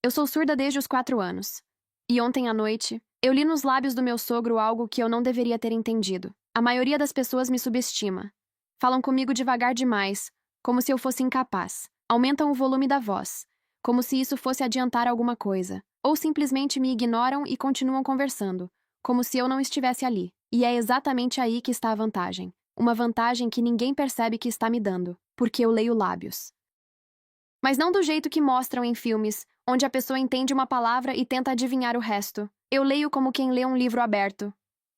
Eu sou surda desde os 4 anos. E ontem à noite, eu li nos lábios do meu sogro algo que eu não deveria ter entendido. A maioria das pessoas me subestima. Falam comigo devagar demais, como se eu fosse incapaz. Aumentam o volume da voz, como se isso fosse adiantar alguma coisa. Ou simplesmente me ignoram e continuam conversando, como se eu não estivesse ali. E é exatamente aí que está a vantagem. Uma vantagem que ninguém percebe que está me dando, porque eu leio lábios. Mas não do jeito que mostram em filmes, onde a pessoa entende uma palavra e tenta adivinhar o resto. Eu leio como quem lê um livro aberto.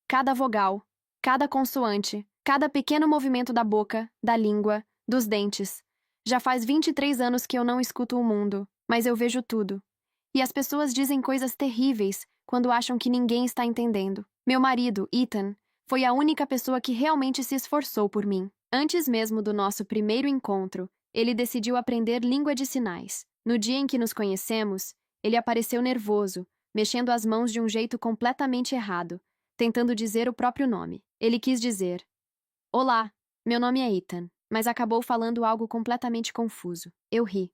Cada vogal, cada consoante, cada pequeno movimento da boca, da língua, dos dentes. Já faz 23 anos que eu não escuto o mundo, mas eu vejo tudo. E as pessoas dizem coisas terríveis quando acham que ninguém está entendendo. Meu marido, Ethan, foi a única pessoa que realmente se esforçou por mim. Antes mesmo do nosso primeiro encontro, ele decidiu aprender língua de sinais. No dia em que nos conhecemos, ele apareceu nervoso, mexendo as mãos de um jeito completamente errado, tentando dizer o próprio nome. Ele quis dizer: Olá, meu nome é Ethan, mas acabou falando algo completamente confuso. Eu ri.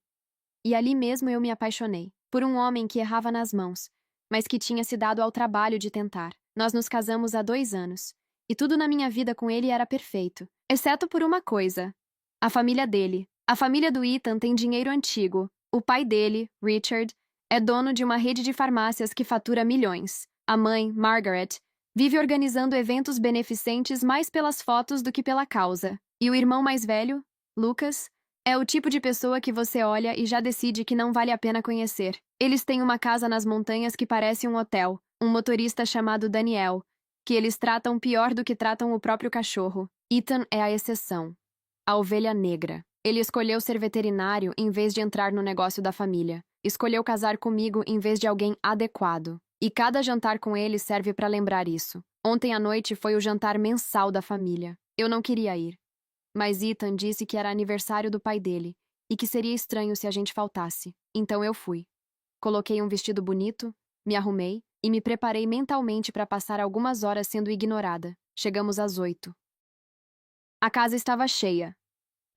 E ali mesmo eu me apaixonei por um homem que errava nas mãos, mas que tinha se dado ao trabalho de tentar. Nós nos casamos há 2 anos, e tudo na minha vida com ele era perfeito, exceto por uma coisa: a família dele. A família do Ethan tem dinheiro antigo. O pai dele, Richard, é dono de uma rede de farmácias que fatura milhões. A mãe, Margaret, vive organizando eventos beneficentes mais pelas fotos do que pela causa. E o irmão mais velho, Lucas, é o tipo de pessoa que você olha e já decide que não vale a pena conhecer. Eles têm uma casa nas montanhas que parece um hotel, um motorista chamado Daniel, que eles tratam pior do que tratam o próprio cachorro. Ethan é a exceção. A ovelha negra. Ele escolheu ser veterinário em vez de entrar no negócio da família. Escolheu casar comigo em vez de alguém adequado. E cada jantar com ele serve para lembrar isso. Ontem à noite foi o jantar mensal da família. Eu não queria ir. Mas Ethan disse que era aniversário do pai dele e que seria estranho se a gente faltasse. Então eu fui. Coloquei um vestido bonito, me arrumei e me preparei mentalmente para passar algumas horas sendo ignorada. Chegamos às 8. A casa estava cheia.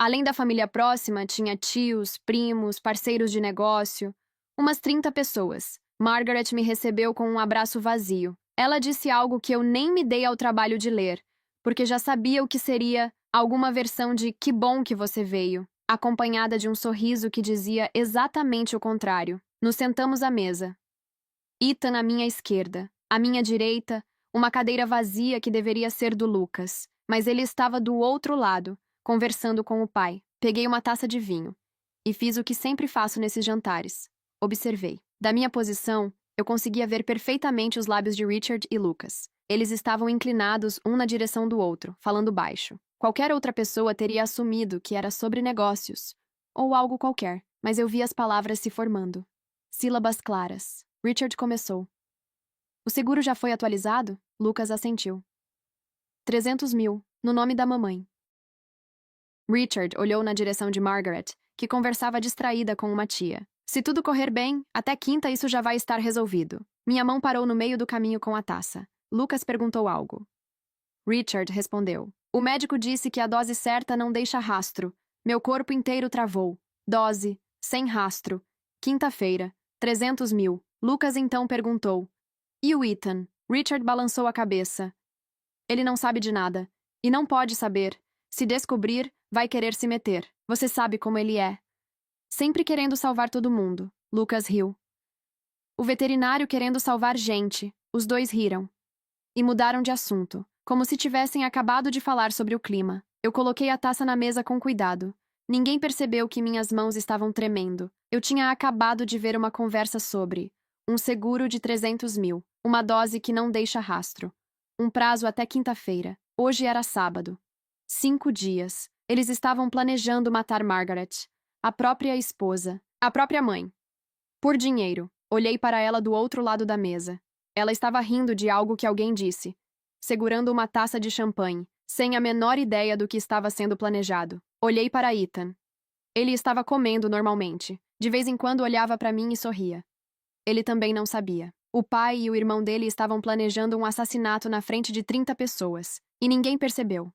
Além da família próxima, tinha tios, primos, parceiros de negócio, umas 30 pessoas. Margaret me recebeu com um abraço vazio. Ela disse algo que eu nem me dei ao trabalho de ler, porque já sabia o que seria alguma versão de "que bom que você veio", acompanhada de um sorriso que dizia exatamente o contrário. Nos sentamos à mesa. Ethan à minha esquerda, à minha direita, uma cadeira vazia que deveria ser do Lucas, mas ele estava do outro lado, conversando com o pai. Peguei uma taça de vinho e fiz o que sempre faço nesses jantares. Observei. Da minha posição, eu conseguia ver perfeitamente os lábios de Richard e Lucas. Eles estavam inclinados um na direção do outro, falando baixo. Qualquer outra pessoa teria assumido que era sobre negócios, ou algo qualquer, mas eu vi as palavras se formando. Sílabas claras. Richard começou. O seguro já foi atualizado? Lucas assentiu. 300 mil, no nome da mamãe. Richard olhou na direção de Margaret, que conversava distraída com uma tia. Se tudo correr bem, até quinta isso já vai estar resolvido. Minha mão parou no meio do caminho com a taça. Lucas perguntou algo. Richard respondeu. O médico disse que a dose certa não deixa rastro. Meu corpo inteiro travou. Dose, sem rastro. Quinta-feira, 300 mil. Lucas então perguntou. E o Ethan? Richard balançou a cabeça. Ele não sabe de nada. E não pode saber. Se descobrir, vai querer se meter. Você sabe como ele é. Sempre querendo salvar todo mundo. Lucas riu. O veterinário querendo salvar gente. Os dois riram. E mudaram de assunto, como se tivessem acabado de falar sobre o clima. Eu coloquei a taça na mesa com cuidado. Ninguém percebeu que minhas mãos estavam tremendo. Eu tinha acabado de ver uma conversa sobre um seguro de 300 mil, uma dose que não deixa rastro, um prazo até quinta-feira. Hoje era sábado. 5 dias. Eles estavam planejando matar Margaret, a própria esposa, a própria mãe. Por dinheiro. Olhei para ela do outro lado da mesa. Ela estava rindo de algo que alguém disse, segurando uma taça de champanhe, sem a menor ideia do que estava sendo planejado. Olhei para Ethan. Ele estava comendo normalmente. De vez em quando olhava para mim e sorria. Ele também não sabia. O pai e o irmão dele estavam planejando um assassinato na frente de 30 pessoas. E ninguém percebeu.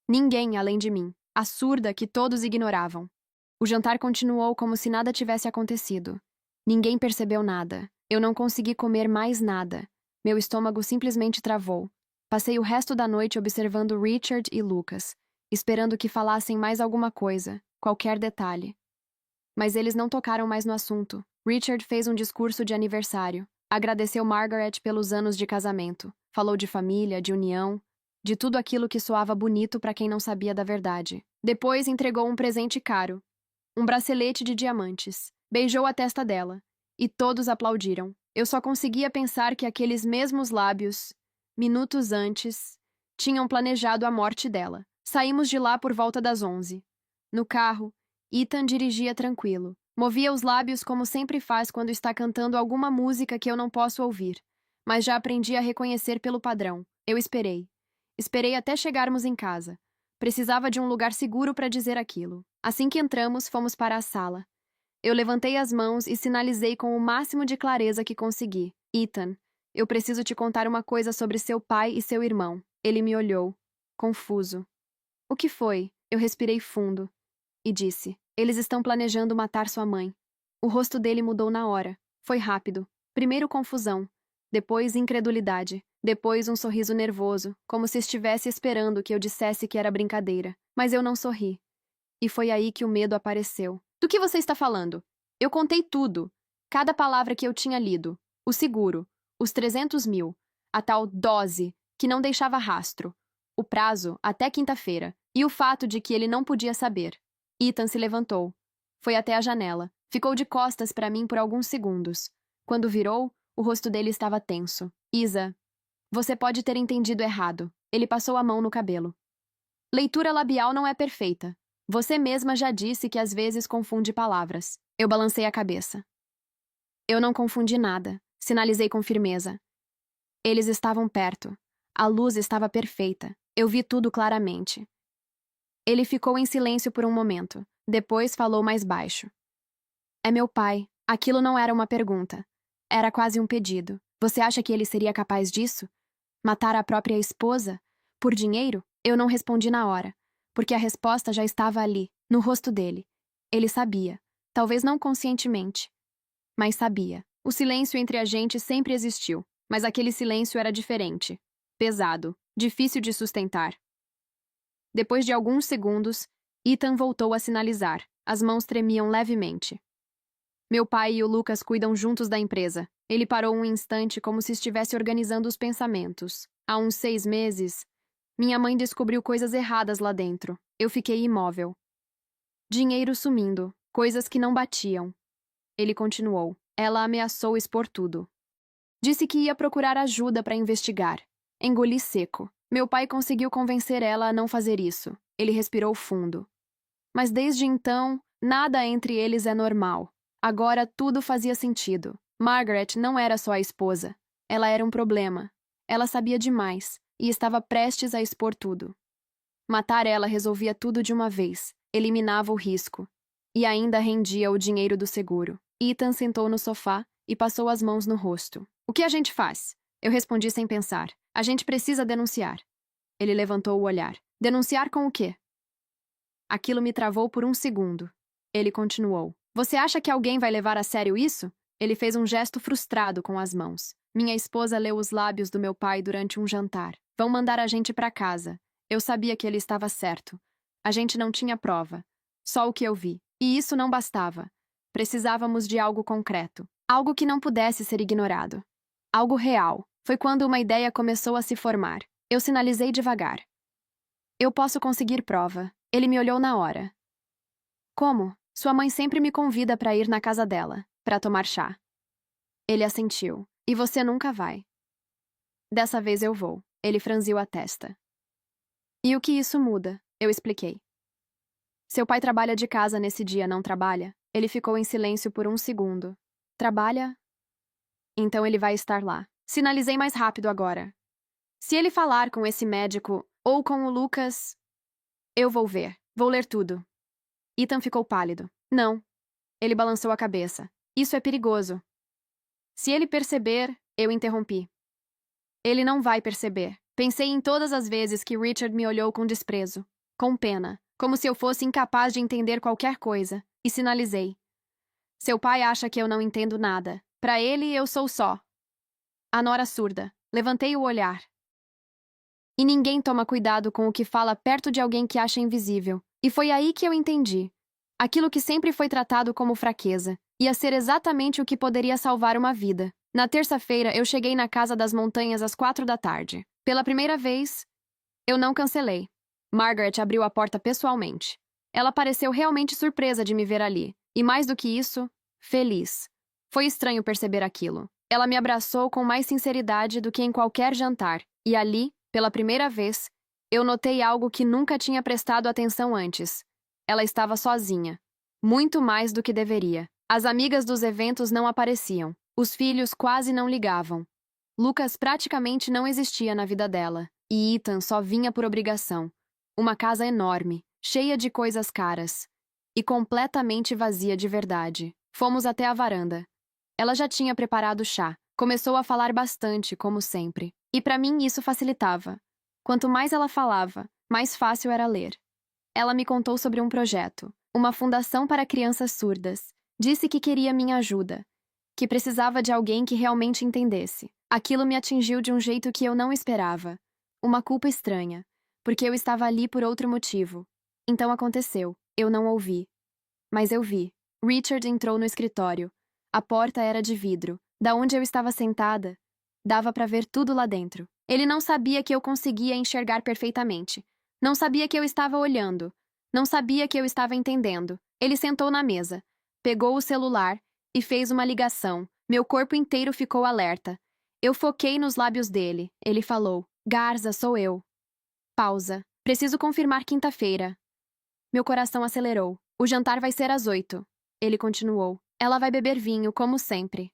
Ninguém além de mim, a surda que todos ignoravam. O jantar continuou como se nada tivesse acontecido. Ninguém percebeu nada. Eu não consegui comer mais nada. Meu estômago simplesmente travou. Passei o resto da noite observando Richard e Lucas, esperando que falassem mais alguma coisa, qualquer detalhe. Mas eles não tocaram mais no assunto. Richard fez um discurso de aniversário. Agradeceu Margaret pelos anos de casamento. Falou de família, de união, de tudo aquilo que soava bonito para quem não sabia da verdade. Depois entregou um presente caro, um bracelete de diamantes. Beijou a testa dela. E todos aplaudiram. Eu só conseguia pensar que aqueles mesmos lábios, minutos antes, tinham planejado a morte dela. Saímos de lá por volta das 11. No carro, Ethan dirigia tranquilo. Movia os lábios como sempre faz quando está cantando alguma música que eu não posso ouvir. Mas já aprendi a reconhecer pelo padrão. Eu esperei. Esperei até chegarmos em casa. Precisava de um lugar seguro para dizer aquilo. Assim que entramos, fomos para a sala. Eu levantei as mãos e sinalizei com o máximo de clareza que consegui. Ethan, eu preciso te contar uma coisa sobre seu pai e seu irmão. Ele me olhou, confuso. O que foi? Eu respirei fundo e disse: eles estão planejando matar sua mãe. O rosto dele mudou na hora. Foi rápido. Primeiro confusão, depois incredulidade, depois um sorriso nervoso, como se estivesse esperando que eu dissesse que era brincadeira. Mas eu não sorri. E foi aí que o medo apareceu. Do que você está falando? Eu contei tudo. Cada palavra que eu tinha lido. O seguro. Os 300 mil. A tal dose, que não deixava rastro. O prazo, até quinta-feira. E o fato de que ele não podia saber. Ethan se levantou. Foi até a janela. Ficou de costas para mim por alguns segundos. Quando virou, o rosto dele estava tenso. Isa, você pode ter entendido errado. Ele passou a mão no cabelo. Leitura labial não é perfeita. Você mesma já disse que às vezes confunde palavras. Eu balancei a cabeça. Eu não confundi nada. Sinalizei com firmeza. Eles estavam perto. A luz estava perfeita. Eu vi tudo claramente. Ele ficou em silêncio por um momento. Depois falou mais baixo. É meu pai. Aquilo não era uma pergunta. Era quase um pedido. Você acha que ele seria capaz disso? Matar a própria esposa? Por dinheiro? Eu não respondi na hora, porque a resposta já estava ali, no rosto dele. Ele sabia. Talvez não conscientemente, mas sabia. O silêncio entre a gente sempre existiu, mas aquele silêncio era diferente. Pesado, difícil de sustentar. Depois de alguns segundos, Ethan voltou a sinalizar. As mãos tremiam levemente. Meu pai e o Lucas cuidam juntos da empresa. Ele parou um instante como se estivesse organizando os pensamentos. Há uns 6 meses, minha mãe descobriu coisas erradas lá dentro. Eu fiquei imóvel. Dinheiro sumindo, coisas que não batiam. Ele continuou. Ela ameaçou expor tudo. Disse que ia procurar ajuda para investigar. Engoli seco. Meu pai conseguiu convencer ela a não fazer isso. Ele respirou fundo. Mas desde então, nada entre eles é normal. Agora tudo fazia sentido. Margaret não era só a esposa. Ela era um problema. Ela sabia demais e estava prestes a expor tudo. Matar ela resolvia tudo de uma vez, eliminava o risco. E ainda rendia o dinheiro do seguro. Ethan sentou no sofá e passou as mãos no rosto. O que a gente faz? Eu respondi sem pensar. A gente precisa denunciar. Ele levantou o olhar. Denunciar com o quê? Aquilo me travou por um segundo. Ele continuou. Você acha que alguém vai levar a sério isso? Ele fez um gesto frustrado com as mãos. Minha esposa leu os lábios do meu pai durante um jantar. Vão mandar a gente para casa. Eu sabia que ele estava certo. A gente não tinha prova. Só o que eu vi. E isso não bastava. Precisávamos de algo concreto. Algo que não pudesse ser ignorado. Algo real. Foi quando uma ideia começou a se formar. Eu sinalizei devagar. Eu posso conseguir prova. Ele me olhou na hora. Como? Sua mãe sempre me convida para ir na casa dela, para tomar chá. Ele assentiu. E você nunca vai. Dessa vez eu vou. Ele franziu a testa. E o que isso muda? Eu expliquei. Seu pai trabalha de casa nesse dia, não trabalha? Ele ficou em silêncio por um segundo. Trabalha? Então ele vai estar lá. Sinalizei mais rápido agora. Se ele falar com esse médico ou com o Lucas, eu vou ver. Vou ler tudo. Ethan ficou pálido. Não. Ele balançou a cabeça. Isso é perigoso. Se ele perceber, eu interrompi. Ele não vai perceber. Pensei em todas as vezes que Richard me olhou com desprezo, com pena, como se eu fosse incapaz de entender qualquer coisa, e sinalizei. Seu pai acha que eu não entendo nada. Para ele, eu sou só a nora surda. Levantei o olhar. E ninguém toma cuidado com o que fala perto de alguém que acha invisível. E foi aí que eu entendi. Aquilo que sempre foi tratado como fraqueza ia ser exatamente o que poderia salvar uma vida. Na terça-feira, eu cheguei na Casa das Montanhas às 4 da tarde. Pela primeira vez, eu não cancelei. Margaret abriu a porta pessoalmente. Ela pareceu realmente surpresa de me ver ali. E mais do que isso, feliz. Foi estranho perceber aquilo. Ela me abraçou com mais sinceridade do que em qualquer jantar. E ali, pela primeira vez, eu notei algo que nunca tinha prestado atenção antes. Ela estava sozinha. Muito mais do que deveria. As amigas dos eventos não apareciam. Os filhos quase não ligavam. Lucas praticamente não existia na vida dela. E Ethan só vinha por obrigação. Uma casa enorme, cheia de coisas caras. E completamente vazia de verdade. Fomos até a varanda. Ela já tinha preparado chá. Começou a falar bastante, como sempre. E para mim isso facilitava. Quanto mais ela falava, mais fácil era ler. Ela me contou sobre um projeto, uma fundação para crianças surdas. Disse que queria minha ajuda, que precisava de alguém que realmente entendesse. Aquilo me atingiu de um jeito que eu não esperava. Uma culpa estranha, porque eu estava ali por outro motivo. Então aconteceu. Eu não ouvi. Mas eu vi. Richard entrou no escritório. A porta era de vidro. Da onde eu estava sentada, dava para ver tudo lá dentro. Ele não sabia que eu conseguia enxergar perfeitamente. Não sabia que eu estava olhando. Não sabia que eu estava entendendo. Ele sentou na mesa, pegou o celular e fez uma ligação. Meu corpo inteiro ficou alerta. Eu foquei nos lábios dele. Ele falou: Garza, sou eu. Pausa. Preciso confirmar quinta-feira. Meu coração acelerou. O jantar vai ser às 8. Ele continuou. Ela vai beber vinho, como sempre.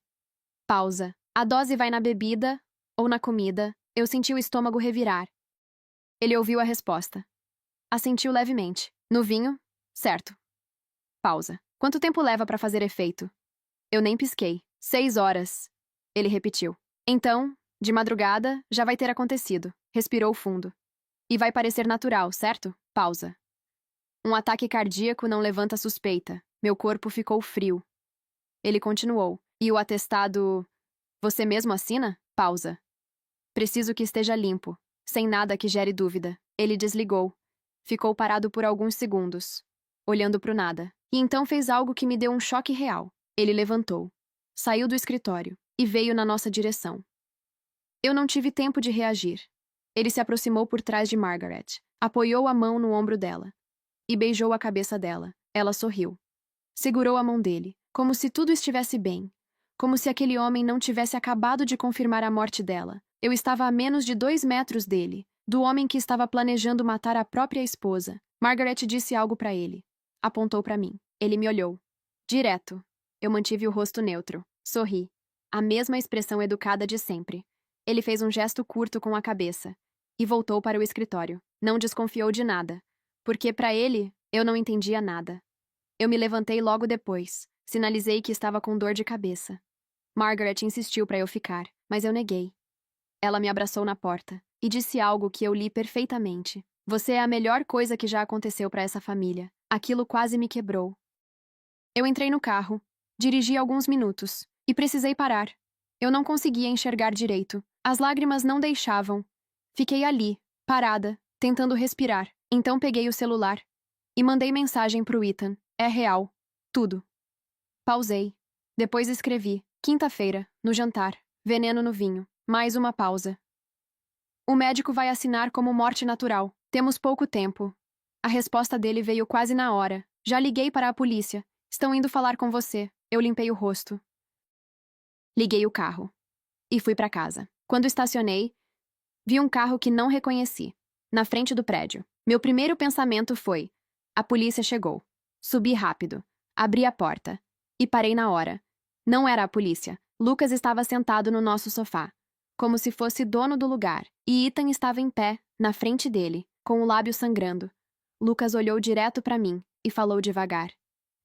Pausa. A dose vai na bebida ou na comida? Eu senti o estômago revirar. Ele ouviu a resposta. Assentiu levemente. No vinho? Certo. Pausa. Quanto tempo leva para fazer efeito? Eu nem pisquei. 6 horas. Ele repetiu. Então, de madrugada, já vai ter acontecido. Respirou fundo. E vai parecer natural, certo? Pausa. Um ataque cardíaco não levanta suspeita. Meu corpo ficou frio. Ele continuou. E o atestado... Você mesmo assina? Pausa. Preciso que esteja limpo, sem nada que gere dúvida. Ele desligou. Ficou parado por alguns segundos, olhando para o nada. E então fez algo que me deu um choque real. Ele levantou, saiu do escritório e veio na nossa direção. Eu não tive tempo de reagir. Ele se aproximou por trás de Margaret, apoiou a mão no ombro dela e beijou a cabeça dela. Ela sorriu. Segurou a mão dele, como se tudo estivesse bem. Como se aquele homem não tivesse acabado de confirmar a morte dela. Eu estava a menos de 2 metros dele, do homem que estava planejando matar a própria esposa. Margaret disse algo para ele. Apontou para mim. Ele me olhou. Direto. Eu mantive o rosto neutro. Sorri. A mesma expressão educada de sempre. Ele fez um gesto curto com a cabeça. E voltou para o escritório. Não desconfiou de nada. Porque para ele, eu não entendia nada. Eu me levantei logo depois. Sinalizei que estava com dor de cabeça. Margaret insistiu para eu ficar, mas eu neguei. Ela me abraçou na porta e disse algo que eu li perfeitamente. Você é a melhor coisa que já aconteceu para essa família. Aquilo quase me quebrou. Eu entrei no carro, dirigi alguns minutos e precisei parar. Eu não conseguia enxergar direito. As lágrimas não deixavam. Fiquei ali, parada, tentando respirar. Então peguei o celular e mandei mensagem pro Ethan. É real. Tudo. Pausei. Depois escrevi. Quinta-feira, no jantar. Veneno no vinho. Mais uma pausa. O médico vai assinar como morte natural. Temos pouco tempo. A resposta dele veio quase na hora. Já liguei para a polícia. Estão indo falar com você. Eu limpei o rosto. Liguei o carro. E fui para casa. Quando estacionei, vi um carro que não reconheci. Na frente do prédio. Meu primeiro pensamento foi: a polícia chegou. Subi rápido. Abri a porta. E parei na hora. Não era a polícia. Lucas estava sentado no nosso sofá, como se fosse dono do lugar, e Ethan estava em pé, na frente dele, com o lábio sangrando. Lucas olhou direto para mim e falou devagar.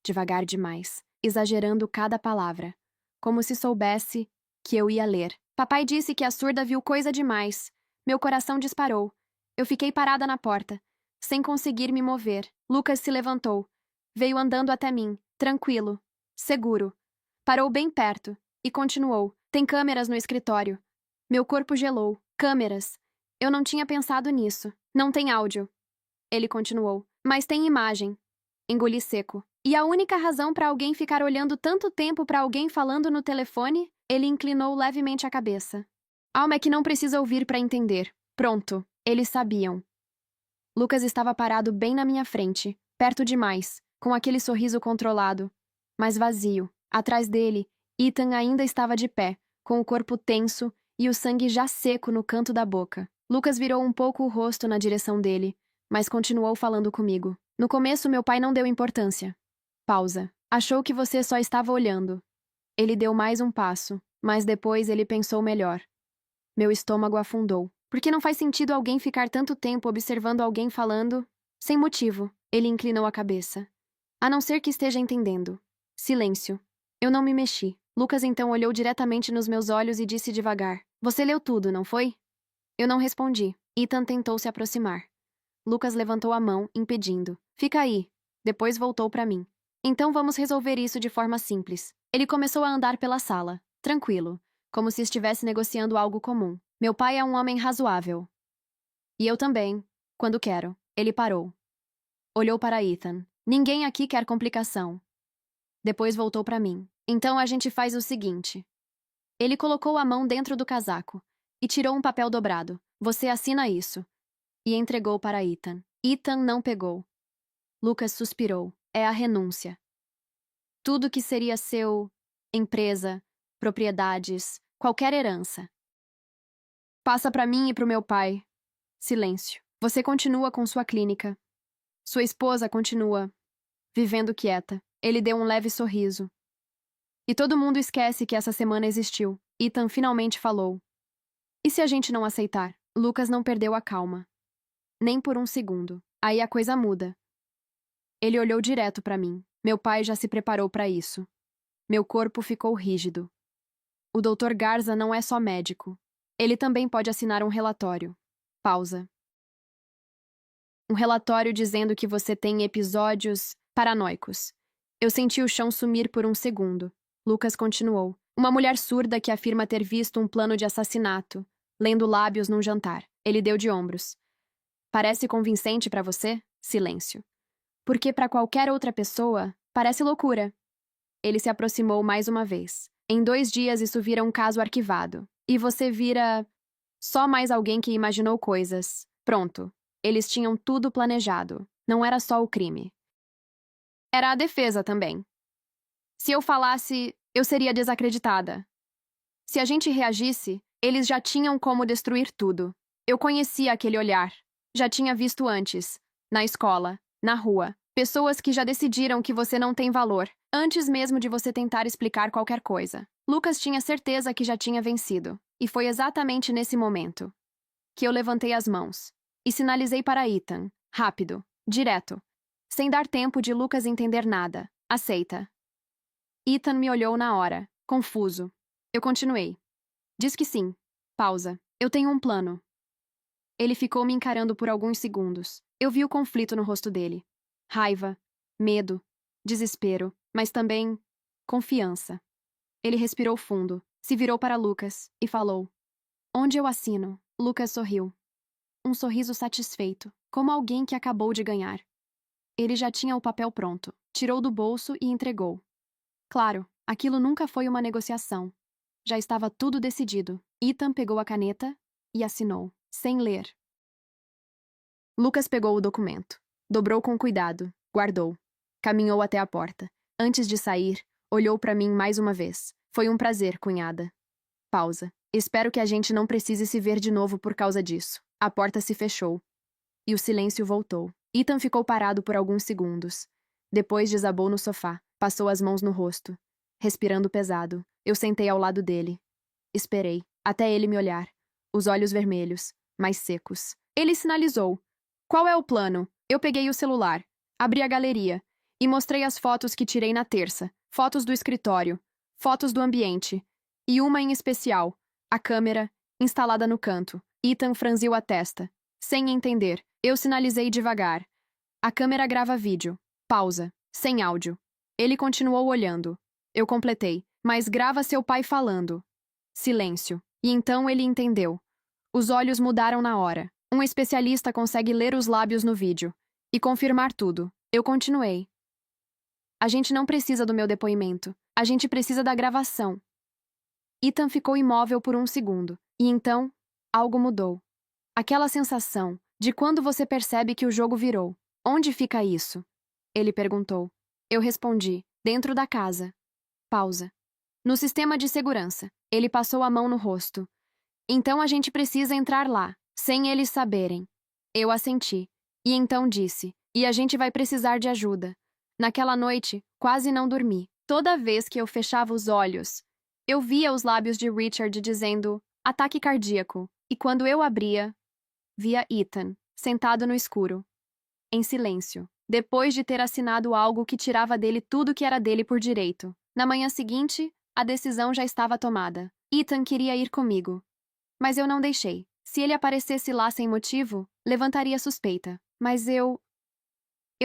Devagar demais, exagerando cada palavra, como se soubesse que eu ia ler. Papai disse que a surda viu coisa demais. Meu coração disparou. Eu fiquei parada na porta, sem conseguir me mover. Lucas se levantou. Veio andando até mim, tranquilo, Seguro. Parou bem perto e continuou. Tem câmeras no escritório. Meu corpo gelou. Câmeras. Eu não tinha pensado nisso. Não tem áudio. Ele continuou. Mas tem imagem. Engoli seco. E a única razão para alguém ficar olhando tanto tempo para alguém falando no telefone? Ele inclinou levemente a cabeça. Alma é que não precisa ouvir para entender. Pronto. Eles sabiam. Lucas estava parado bem na minha frente, perto demais, com aquele sorriso controlado, mas vazio. Atrás dele, Ethan ainda estava de pé, com o corpo tenso e o sangue já seco no canto da boca. Lucas virou um pouco o rosto na direção dele, mas continuou falando comigo. No começo, meu pai não deu importância. Pausa. Achou que você só estava olhando. Ele deu mais um passo, mas depois ele pensou melhor. Meu estômago afundou. Porque não faz sentido alguém ficar tanto tempo observando alguém falando sem motivo. Ele inclinou a cabeça. A não ser que esteja entendendo. Silêncio. Eu não me mexi. Lucas então olhou diretamente nos meus olhos e disse devagar. Você leu tudo, não foi? Eu não respondi. Ethan tentou se aproximar. Lucas levantou a mão, impedindo. Fica aí. Depois voltou para mim. Então vamos resolver isso de forma simples. Ele começou a andar pela sala, tranquilo, como se estivesse negociando algo comum. Meu pai é um homem razoável. E eu também, quando quero. Ele parou. Olhou para Ethan. Ninguém aqui quer complicação. Depois voltou para mim. Então a gente faz o seguinte. Ele colocou a mão dentro do casaco e tirou um papel dobrado. Você assina isso. E entregou para Ethan. Ethan não pegou. Lucas suspirou. É a renúncia. Tudo que seria seu, empresa, propriedades, qualquer herança. Passa para mim e para o meu pai. Silêncio. Você continua com sua clínica. Sua esposa continua vivendo quieta. Ele deu um leve sorriso. E todo mundo esquece que essa semana existiu. Ethan finalmente falou. E se a gente não aceitar? Lucas não perdeu a calma. Nem por um segundo. Aí a coisa muda. Ele olhou direto para mim. Meu pai já se preparou para isso. Meu corpo ficou rígido. O Dr. Garza não é só médico. Ele também pode assinar um relatório. Pausa. Um relatório dizendo que você tem episódios paranoicos. Eu senti o chão sumir por um segundo. Lucas continuou. Uma mulher surda que afirma ter visto um plano de assassinato, lendo lábios num jantar. Ele deu de ombros. Parece convincente para você? Silêncio. Porque para qualquer outra pessoa, parece loucura. Ele se aproximou mais uma vez. Em 2 dias isso vira um caso arquivado. E você vira só mais alguém que imaginou coisas. Pronto. Eles tinham tudo planejado. Não era só o crime. Era a defesa também. Se eu falasse, eu seria desacreditada. Se a gente reagisse, eles já tinham como destruir tudo. Eu conhecia aquele olhar. Já tinha visto antes. Na escola, na rua. Pessoas que já decidiram que você não tem valor, antes mesmo de você tentar explicar qualquer coisa. Lucas tinha certeza que já tinha vencido. E foi exatamente nesse momento que eu levantei as mãos e sinalizei para Ethan, rápido, direto, sem dar tempo de Lucas entender nada. Aceita. Ethan me olhou na hora, confuso. Eu continuei. Diz que sim. Pausa. Eu tenho um plano. Ele ficou me encarando por alguns segundos. Eu vi o conflito no rosto dele. Raiva, medo, desespero, mas também confiança. Ele respirou fundo, se virou para Lucas e falou. Onde eu assino? Lucas sorriu. Um sorriso satisfeito, como alguém que acabou de ganhar. Ele já tinha o papel pronto. Tirou do bolso e entregou. Claro, aquilo nunca foi uma negociação. Já estava tudo decidido. Ethan pegou a caneta e assinou, sem ler. Lucas pegou o documento. Dobrou com cuidado, guardou. Caminhou até a porta. Antes de sair, olhou para mim mais uma vez. Foi um prazer, cunhada. Pausa. Espero que a gente não precise se ver de novo por causa disso. A porta se fechou. E o silêncio voltou. Ethan ficou parado por alguns segundos. Depois desabou no sofá, passou as mãos no rosto. Respirando pesado, eu sentei ao lado dele. Esperei, até ele me olhar. Os olhos vermelhos, mais secos. Ele sinalizou. Qual é o plano? Eu peguei o celular, abri a galeria e mostrei as fotos que tirei na terça. Fotos do escritório, fotos do ambiente. E uma em especial, a câmera, instalada no canto. Ethan franziu a testa. Sem entender, eu sinalizei devagar. A câmera grava vídeo. Pausa. Sem áudio. Ele continuou olhando. Eu completei. Mas grava seu pai falando. Silêncio. E então ele entendeu. Os olhos mudaram na hora. Um especialista consegue ler os lábios no vídeo e confirmar tudo. Eu continuei. A gente não precisa do meu depoimento. A gente precisa da gravação. Ethan ficou imóvel por um segundo. E então, algo mudou. Aquela sensação de quando você percebe que o jogo virou. Onde fica isso? Ele perguntou. Eu respondi. Dentro da casa. Pausa. No sistema de segurança. Ele passou a mão no rosto. Então a gente precisa entrar lá, sem eles saberem. Eu assenti. E então disse. E a gente vai precisar de ajuda. Naquela noite, quase não dormi. Toda vez que eu fechava os olhos, eu via os lábios de Richard dizendo ataque cardíaco. E quando eu abria, via Ethan, sentado no escuro, em silêncio, depois de ter assinado algo que tirava dele tudo que era dele por direito. Na manhã seguinte, a decisão já estava tomada. Ethan queria ir comigo. Mas eu não deixei. Se ele aparecesse lá sem motivo, levantaria suspeita. Mas eu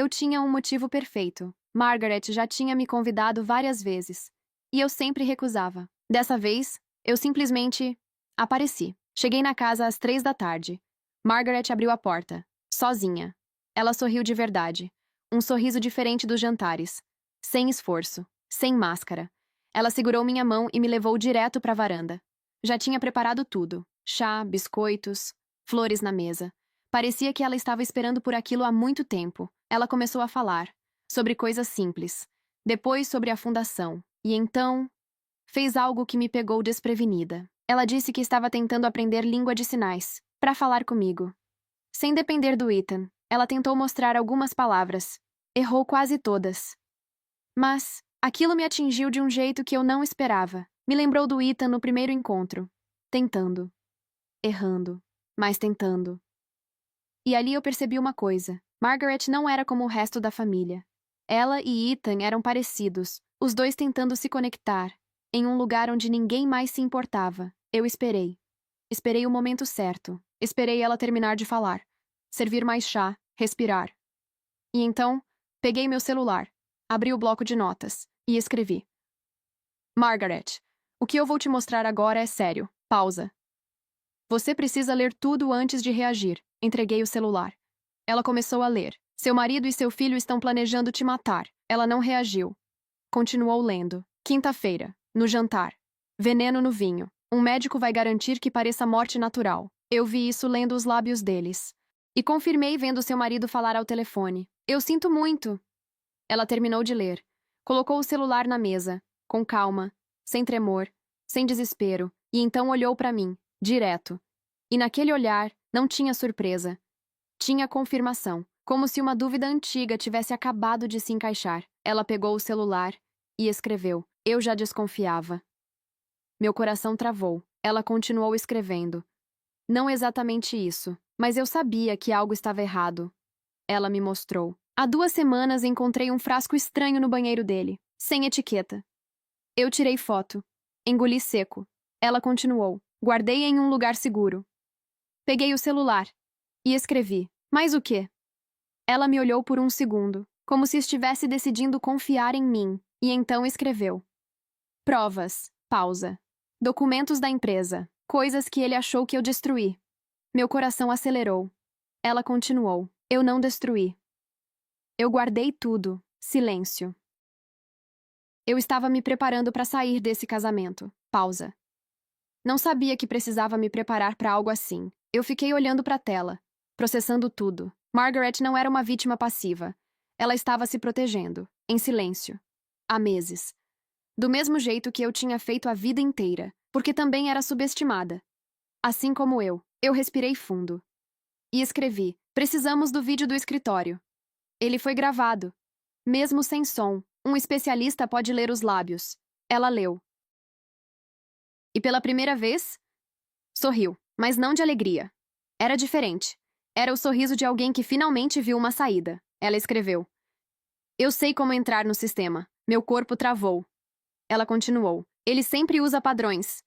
tinha um motivo perfeito. Margaret já tinha me convidado várias vezes. E eu sempre recusava. Dessa vez, eu simplesmente apareci. Cheguei na casa às 3 da tarde. Margaret abriu a porta. Sozinha. Ela sorriu de verdade. Um sorriso diferente dos jantares. Sem esforço. Sem máscara. Ela segurou minha mão e me levou direto para a varanda. Já tinha preparado tudo. Chá, biscoitos, flores na mesa. Parecia que ela estava esperando por aquilo há muito tempo. Ela começou a falar. Sobre coisas simples. Depois sobre a fundação. E então, fez algo que me pegou desprevenida. Ela disse que estava tentando aprender língua de sinais, para falar comigo. Sem depender do Ethan, ela tentou mostrar algumas palavras. Errou quase todas. Mas aquilo me atingiu de um jeito que eu não esperava. Me lembrou do Ethan no primeiro encontro. Tentando. Errando. Mas tentando. E ali eu percebi uma coisa. Margaret não era como o resto da família. Ela e Ethan eram parecidos, os dois tentando se conectar, em um lugar onde ninguém mais se importava. Eu esperei. Esperei o momento certo. Esperei ela terminar de falar. Servir mais chá, respirar. E então, peguei meu celular, abri o bloco de notas e escrevi. Margaret, o que eu vou te mostrar agora é sério. Pausa. Você precisa ler tudo antes de reagir. Entreguei o celular. Ela começou a ler. Seu marido e seu filho estão planejando te matar. Ela não reagiu. Continuou lendo. Quinta-feira. No jantar. Veneno no vinho. Um médico vai garantir que pareça morte natural. Eu vi isso lendo os lábios deles. E confirmei vendo seu marido falar ao telefone. Eu sinto muito. Ela terminou de ler. Colocou o celular na mesa. Com calma. Sem tremor. Sem desespero. E então olhou para mim. Direto. E naquele olhar, não tinha surpresa. Tinha confirmação. Como se uma dúvida antiga tivesse acabado de se encaixar. Ela pegou o celular e escreveu. Eu já desconfiava. Meu coração travou. Ela continuou escrevendo. Não exatamente isso, mas eu sabia que algo estava errado. Ela me mostrou. Há 2 semanas encontrei um frasco estranho no banheiro dele, sem etiqueta. Eu tirei foto. Engoli seco. Ela continuou. Guardei em um lugar seguro. Peguei o celular e escrevi. Mas o quê? Ela me olhou por um segundo, como se estivesse decidindo confiar em mim, e então escreveu. Provas. Pausa. Documentos da empresa. Coisas que ele achou que eu destruí. Meu coração acelerou. Ela continuou. Eu não destruí. Eu guardei tudo. Silêncio. Eu estava me preparando para sair desse casamento. Pausa. Não sabia que precisava me preparar para algo assim. Eu fiquei olhando para a tela, processando tudo. Margaret não era uma vítima passiva. Ela estava se protegendo, em silêncio. Há meses. Do mesmo jeito que eu tinha feito a vida inteira, porque também era subestimada. Assim como eu respirei fundo. E escrevi: precisamos do vídeo do escritório. Ele foi gravado. Mesmo sem som, um especialista pode ler os lábios. Ela leu. E pela primeira vez, sorriu, mas não de alegria. Era diferente. Era o sorriso de alguém que finalmente viu uma saída. Ela escreveu. Eu sei como entrar no sistema. Meu corpo travou. Ela continuou. Ele sempre usa padrões.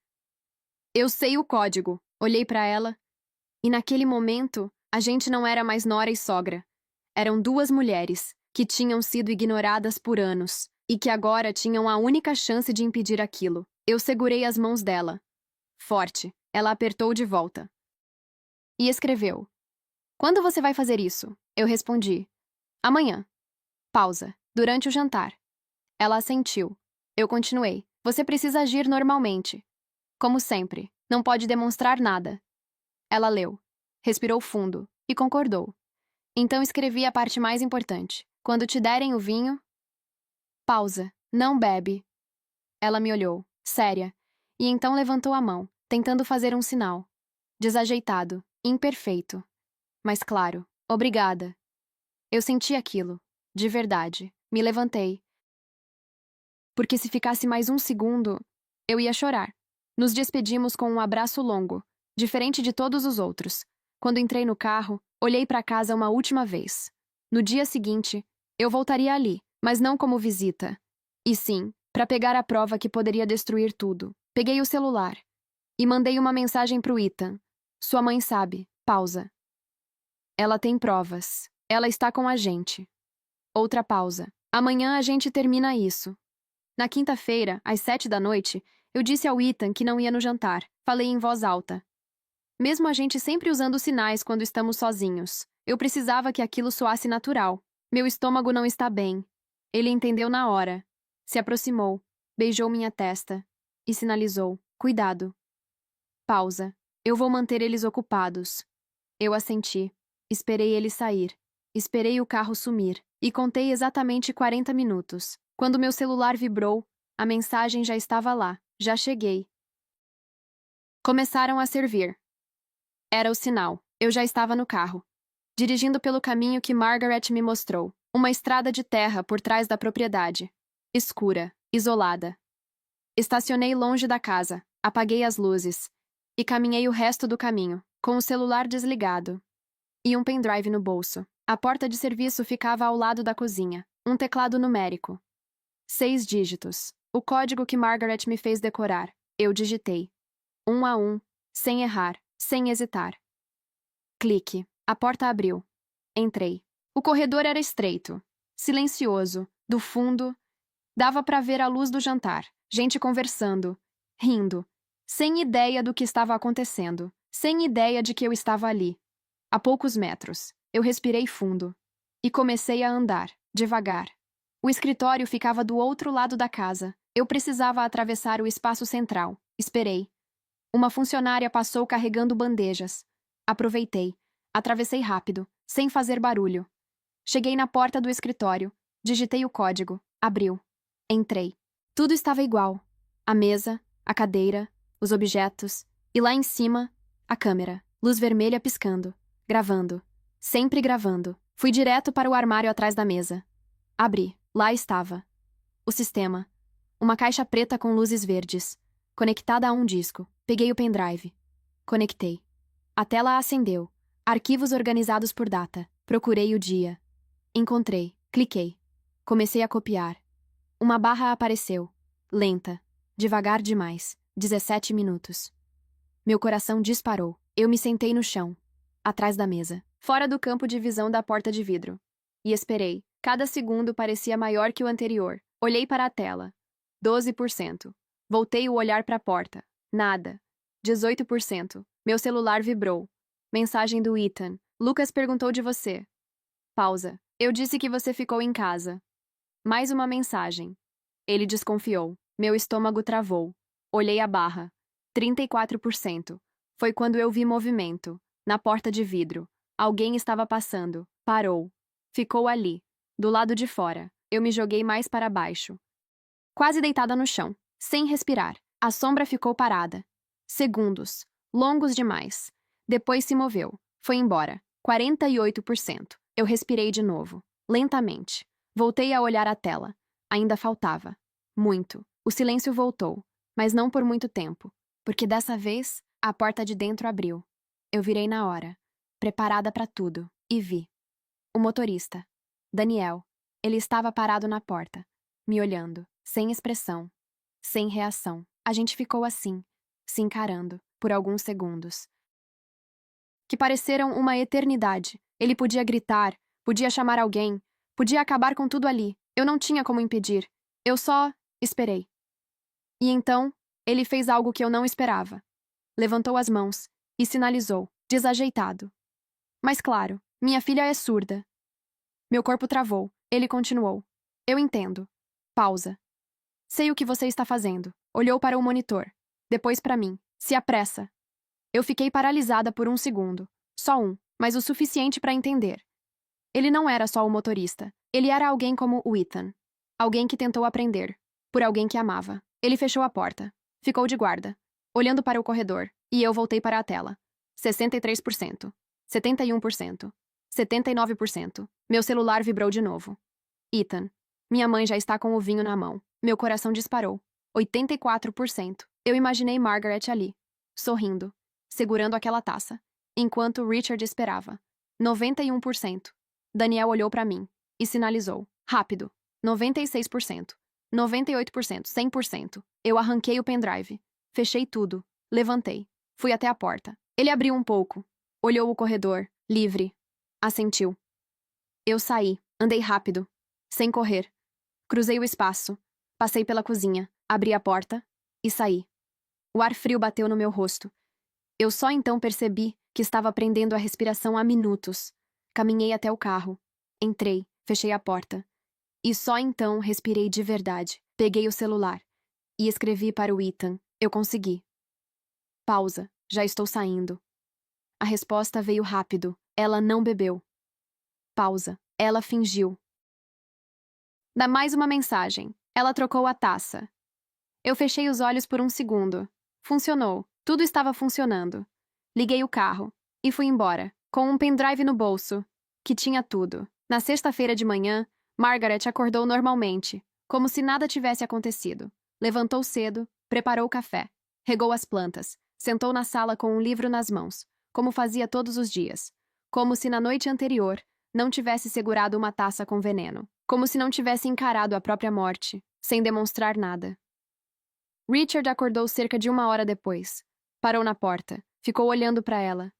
Eu sei o código. Olhei para ela. E naquele momento, a gente não era mais nora e sogra. Eram 2 mulheres que tinham sido ignoradas por anos. e que agora tinham a única chance de impedir aquilo. Eu segurei as mãos dela. Forte. Ela apertou de volta. E escreveu: Quando você vai fazer isso? Eu respondi: Amanhã. Pausa. Durante o jantar. Ela assentiu. Eu continuei: Você precisa agir normalmente. Como sempre. Não pode demonstrar nada. Ela leu. Respirou fundo. E concordou. Então escrevi a parte mais importante. Quando te derem o vinho... Pausa. Não bebe. Ela me olhou, séria, e então levantou a mão, tentando fazer um sinal. Desajeitado, imperfeito. Mas claro, obrigada. Eu senti aquilo, de verdade. Me levantei. Porque se ficasse mais um segundo, eu ia chorar. Nos despedimos com um abraço longo, diferente de todos os outros. Quando entrei no carro, olhei para casa uma última vez. No dia seguinte, eu voltaria ali, mas não como visita. E sim, para pegar a prova que poderia destruir tudo. Peguei o celular e mandei uma mensagem pro Ethan. Sua mãe sabe. Pausa. Ela tem provas. Ela está com a gente. Outra pausa. Amanhã a gente termina isso. Na quinta-feira, às 7 da noite, eu disse ao Ethan que não ia no jantar. Falei em voz alta. Mesmo a gente sempre usando sinais quando estamos sozinhos. Eu precisava que aquilo soasse natural. Meu estômago não está bem. Ele entendeu na hora. Se aproximou, beijou minha testa e sinalizou: Cuidado. Pausa. Eu vou manter eles ocupados. Eu assenti. Esperei ele sair. Esperei o carro sumir. E contei exatamente 40 minutos. Quando meu celular vibrou, a mensagem já estava lá. Já cheguei. Começaram a servir. Era o sinal. Eu já estava no carro, dirigindo pelo caminho que Margaret me mostrou. Uma estrada de terra por trás da propriedade. Escura, isolada. Estacionei longe da casa, apaguei as luzes e caminhei o resto do caminho, com o celular desligado e um pendrive no bolso. A porta de serviço ficava ao lado da cozinha. Um teclado numérico. 6 dígitos. O código que Margaret me fez decorar. Eu digitei. 1 a 1, sem errar, sem hesitar. Clique. A porta abriu. Entrei. O corredor era estreito, silencioso. Do fundo, dava para ver a luz do jantar. Gente conversando, rindo, sem ideia do que estava acontecendo, sem ideia de que eu estava ali. A poucos metros, eu respirei fundo e comecei a andar, devagar. O escritório ficava do outro lado da casa. Eu precisava atravessar o espaço central. Esperei. Uma funcionária passou carregando bandejas. Aproveitei. Atravessei rápido, sem fazer barulho. Cheguei na porta do escritório. Digitei o código. Abriu. Entrei. Tudo estava igual. A mesa, a cadeira, os objetos. E lá em cima, a câmera. Luz vermelha piscando. Gravando. Sempre gravando. Fui direto para o armário atrás da mesa. Abri. Lá estava. O sistema. Uma caixa preta com luzes verdes. Conectada a um disco. Peguei o pendrive. Conectei. A tela acendeu. Arquivos organizados por data. Procurei o dia. Encontrei. Cliquei. Comecei a copiar. Uma barra apareceu. Lenta. Devagar demais. 17 minutos. Meu coração disparou. Eu me sentei no chão. Atrás da mesa. Fora do campo de visão da porta de vidro. E esperei. Cada segundo parecia maior que o anterior. Olhei para a tela. 12%. Voltei o olhar para a porta. Nada. 18%. Meu celular vibrou. Mensagem do Ethan. Lucas perguntou de você. Pausa. Eu disse que você ficou em casa. Mais uma mensagem. Ele desconfiou. Meu estômago travou. Olhei a barra. 34%. Foi quando eu vi movimento. Na porta de vidro. Alguém estava passando. Parou. Ficou ali. Do lado de fora. Eu me joguei mais para baixo. Quase deitada no chão. Sem respirar. A sombra ficou parada. Segundos. Longos demais. Depois se moveu. Foi embora. 48%. Eu respirei de novo. Lentamente. Voltei a olhar a tela. Ainda faltava. Muito. O silêncio voltou. Mas não por muito tempo. Porque dessa vez, a porta de dentro abriu. Eu virei na hora. Preparada para tudo. E vi. O motorista. Daniel. Ele estava parado na porta. Me olhando. Sem expressão. Sem reação. A gente ficou assim. Se encarando. Por alguns segundos. Que pareceram uma eternidade. Ele podia gritar. Podia chamar alguém. Podia acabar com tudo ali. Eu não tinha como impedir. Eu só esperei. E então, ele fez algo que eu não esperava. Levantou as mãos e sinalizou, desajeitado. Mas claro, minha filha é surda. Meu corpo travou. Ele continuou. Eu entendo. Pausa. Sei o que você está fazendo. Olhou para o monitor. Depois para mim. Se apressa. Eu fiquei paralisada por um segundo. Só um, mas o suficiente para entender. Ele não era só o motorista. Ele era alguém como o Ethan. Alguém que tentou aprender. Por alguém que amava. Ele fechou a porta. Ficou de guarda. Olhando para o corredor. E eu voltei para a tela. 63%. 71%. 79%. Meu celular vibrou de novo. Ethan. Minha mãe já está com o vinho na mão. Meu coração disparou. 84%. Eu imaginei Margaret ali, sorrindo, segurando aquela taça, enquanto Richard esperava. 91%. Daniel olhou para mim e sinalizou. Rápido. 96%. 98%. 100%. Eu arranquei o pendrive. Fechei tudo. Levantei. Fui até a porta. Ele abriu um pouco. Olhou o corredor. Livre. Assentiu. Eu saí. Andei rápido. Sem correr. Cruzei o espaço. Passei pela cozinha. Abri a porta. E saí. O ar frio bateu no meu rosto. Eu só então percebi que estava prendendo a respiração há minutos. Caminhei até o carro. Entrei. Fechei a porta. E só então respirei de verdade. Peguei o celular. E escrevi para o Ethan. Eu consegui. Pausa. Já estou saindo. A resposta veio rápido. Ela não bebeu. Pausa. Ela fingiu. Dá mais uma mensagem. Ela trocou a taça. Eu fechei os olhos por um segundo. Funcionou. Tudo estava funcionando. Liguei o carro. E fui embora, com um pendrive no bolso, que tinha tudo. Na sexta-feira de manhã, Margaret acordou normalmente, como se nada tivesse acontecido. Levantou cedo, preparou o café, regou as plantas, sentou na sala com um livro nas mãos, como fazia todos os dias. Como se na noite anterior não tivesse segurado uma taça com veneno. Como se não tivesse encarado a própria morte, sem demonstrar nada. Richard acordou cerca de 1 hora depois. Parou na porta. Ficou olhando para ela.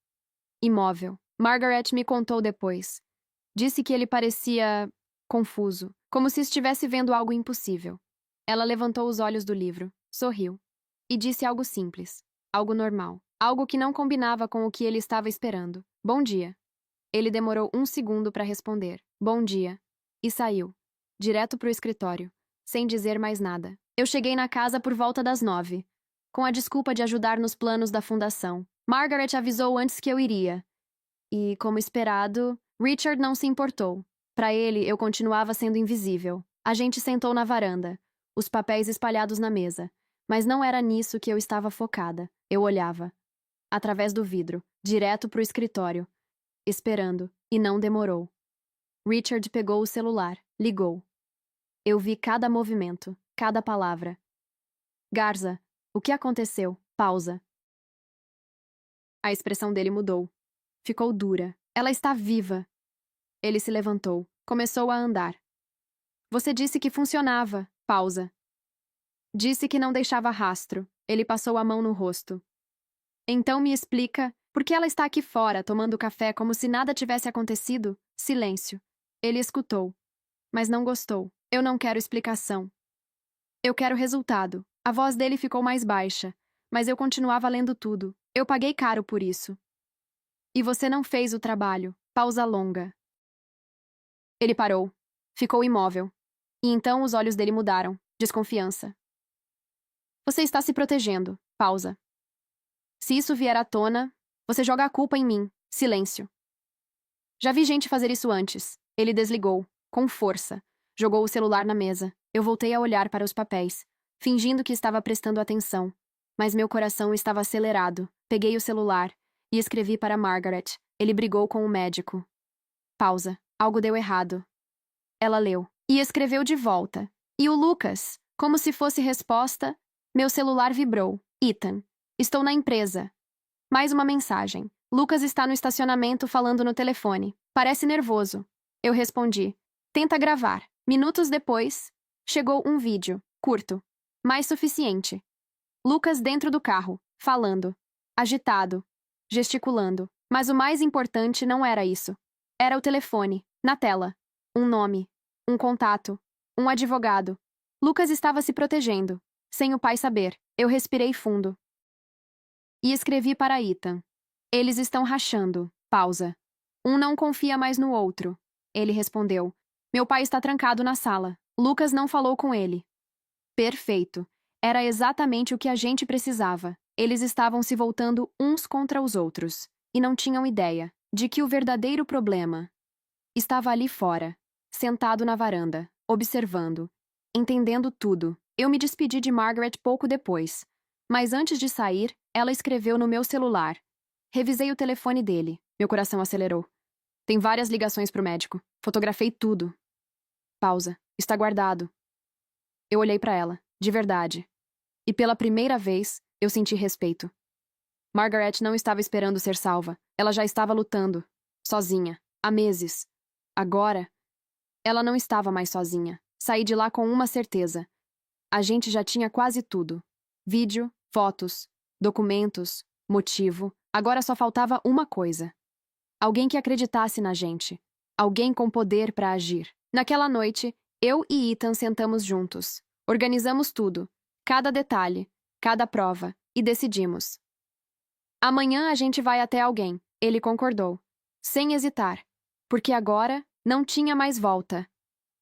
Imóvel. Margaret me contou depois. Disse que ele parecia confuso, como se estivesse vendo algo impossível. Ela levantou os olhos do livro, sorriu e disse algo simples, algo normal, algo que não combinava com o que ele estava esperando. Bom dia. Ele demorou um segundo para responder. Bom dia. E saiu, direto para o escritório, sem dizer mais nada. Eu cheguei na casa por volta das 9, com a desculpa de ajudar nos planos da fundação. Margaret avisou antes que eu iria. E, como esperado, Richard não se importou. Para ele, eu continuava sendo invisível. A gente sentou na varanda, os papéis espalhados na mesa. Mas não era nisso que eu estava focada. Eu olhava, através do vidro, direto para o escritório, esperando, e não demorou. Richard pegou o celular, ligou. Eu vi cada movimento, cada palavra. Garza, o que aconteceu? Pausa. A expressão dele mudou. Ficou dura. Ela está viva. Ele se levantou. Começou a andar. Você disse que funcionava. Pausa. Disse que não deixava rastro. Ele passou a mão no rosto. Então me explica por que ela está aqui fora, tomando café como se nada tivesse acontecido? Silêncio. Ele escutou. Mas não gostou. Eu não quero explicação. Eu quero resultado. A voz dele ficou mais baixa, mas eu continuava lendo tudo. Eu paguei caro por isso. E você não fez o trabalho. Pausa longa. Ele parou. Ficou imóvel. E então os olhos dele mudaram. Desconfiança. Você está se protegendo. Pausa. Se isso vier à tona, você joga a culpa em mim. Silêncio. Já vi gente fazer isso antes. Ele desligou, com força. Jogou o celular na mesa. Eu voltei a olhar para os papéis, fingindo que estava prestando atenção. Mas meu coração estava acelerado. Peguei o celular e escrevi para Margaret. Ele brigou com o médico. Pausa. Algo deu errado. Ela leu. E escreveu de volta. E o Lucas? Como se fosse resposta, meu celular vibrou. Ethan. Estou na empresa. Mais uma mensagem. Lucas está no estacionamento falando no telefone. Parece nervoso. Eu respondi. Tenta gravar. Minutos depois, chegou um vídeo, curto, mas suficiente. Lucas dentro do carro, falando, agitado, gesticulando. Mas o mais importante não era isso. Era o telefone, na tela. Um nome, um contato, um advogado. Lucas estava se protegendo, sem o pai saber. Eu respirei fundo. E escrevi para Ethan. Eles estão rachando. Pausa. Um não confia mais no outro. Ele respondeu. Meu pai está trancado na sala. Lucas não falou com ele. Perfeito. Era exatamente o que a gente precisava. Eles estavam se voltando uns contra os outros. E não tinham ideia de que o verdadeiro problema estava ali fora, sentado na varanda, observando, entendendo tudo. Eu me despedi de Margaret pouco depois. Mas antes de sair, ela escreveu no meu celular. Revisei o telefone dele. Meu coração acelerou. Tem várias ligações pro médico. Fotografei tudo. Pausa. Está guardado. Eu olhei para ela, de verdade. E pela primeira vez, eu senti respeito. Margaret não estava esperando ser salva. Ela já estava lutando. Sozinha. Há meses. Agora, ela não estava mais sozinha. Saí de lá com uma certeza. A gente já tinha quase tudo. Vídeo, fotos, documentos, motivo. Agora só faltava uma coisa. Alguém que acreditasse na gente. Alguém com poder para agir. Naquela noite, eu e Ethan sentamos juntos. Organizamos tudo. Cada detalhe, cada prova. E decidimos. Amanhã a gente vai até alguém. Ele concordou. Sem hesitar. Porque agora não tinha mais volta.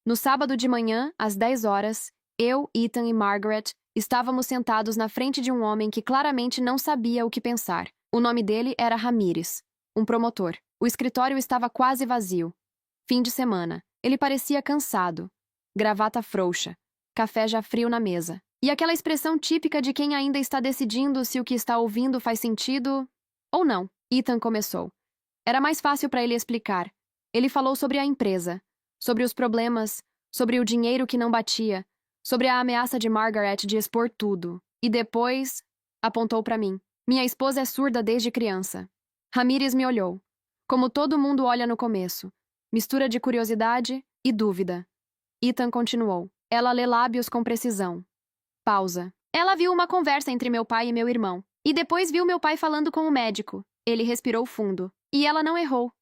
No sábado de manhã, às 10 horas, eu, Ethan e Margaret estávamos sentados na frente de um homem que claramente não sabia o que pensar. O nome dele era Ramírez, um promotor. O escritório estava quase vazio. Fim de semana. Ele parecia cansado. Gravata frouxa. Café já frio na mesa. E aquela expressão típica de quem ainda está decidindo se o que está ouvindo faz sentido ou não. Ethan começou. Era mais fácil para ele explicar. Ele falou sobre a empresa, sobre os problemas, sobre o dinheiro que não batia, sobre a ameaça de Margaret de expor tudo. E depois, apontou para mim. Minha esposa é surda desde criança. Ramírez me olhou. Como todo mundo olha no começo. Mistura de curiosidade e dúvida. Ethan continuou. Ela lê lábios com precisão. Pausa. Ela viu uma conversa entre meu pai e meu irmão. E depois viu meu pai falando com o médico. Ele respirou fundo. E ela não errou.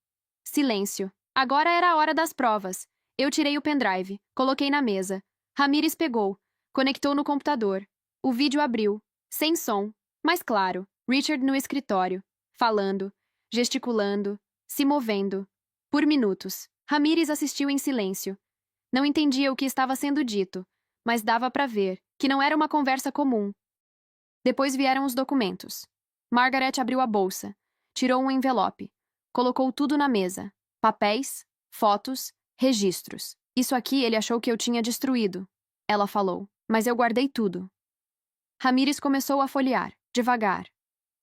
Silêncio. Agora era a hora das provas. Eu tirei o pendrive. Coloquei na mesa. Ramírez pegou. Conectou no computador. O vídeo abriu. Sem som. Mas claro. Richard no escritório. Falando. Gesticulando. Se movendo. Por minutos. Ramírez assistiu em silêncio. Não entendia o que estava sendo dito, mas dava para ver que não era uma conversa comum. Depois vieram os documentos. Margaret abriu a bolsa, tirou um envelope, colocou tudo na mesa. Papéis, fotos, registros. Isso aqui ele achou que eu tinha destruído, ela falou, mas eu guardei tudo. Ramírez começou a folhear, devagar,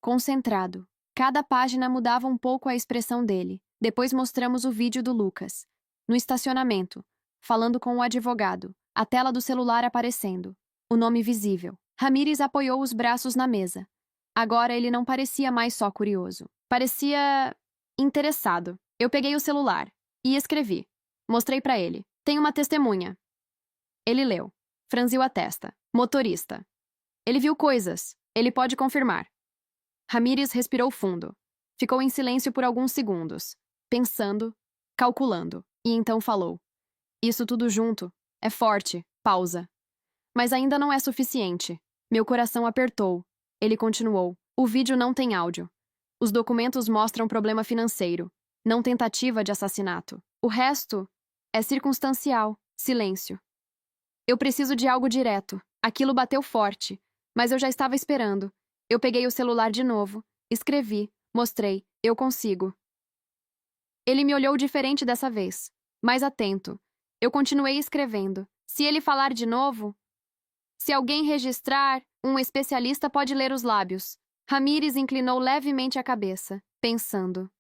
concentrado. Cada página mudava um pouco a expressão dele. Depois mostramos o vídeo do Lucas, no estacionamento, falando com o advogado, a tela do celular aparecendo, o nome visível. Ramírez apoiou os braços na mesa. Agora ele não parecia mais só curioso. Parecia interessado. Eu peguei o celular e escrevi. Mostrei para ele. Tem uma testemunha. Ele leu. Franziu a testa. Motorista. Ele viu coisas. Ele pode confirmar. Ramírez respirou fundo. Ficou em silêncio por alguns segundos, pensando, calculando, e então falou. Isso tudo junto. É forte. Pausa. Mas ainda não é suficiente. Meu coração apertou. Ele continuou. O vídeo não tem áudio. Os documentos mostram problema financeiro, não tentativa de assassinato. O resto é circunstancial. Silêncio. Eu preciso de algo direto. Aquilo bateu forte, mas eu já estava esperando. Eu peguei o celular de novo, escrevi, mostrei. Eu consigo. Ele me olhou diferente dessa vez, mais atento. Eu continuei escrevendo. Se ele falar de novo... Se alguém registrar, um especialista pode ler os lábios. Ramírez inclinou levemente a cabeça, pensando.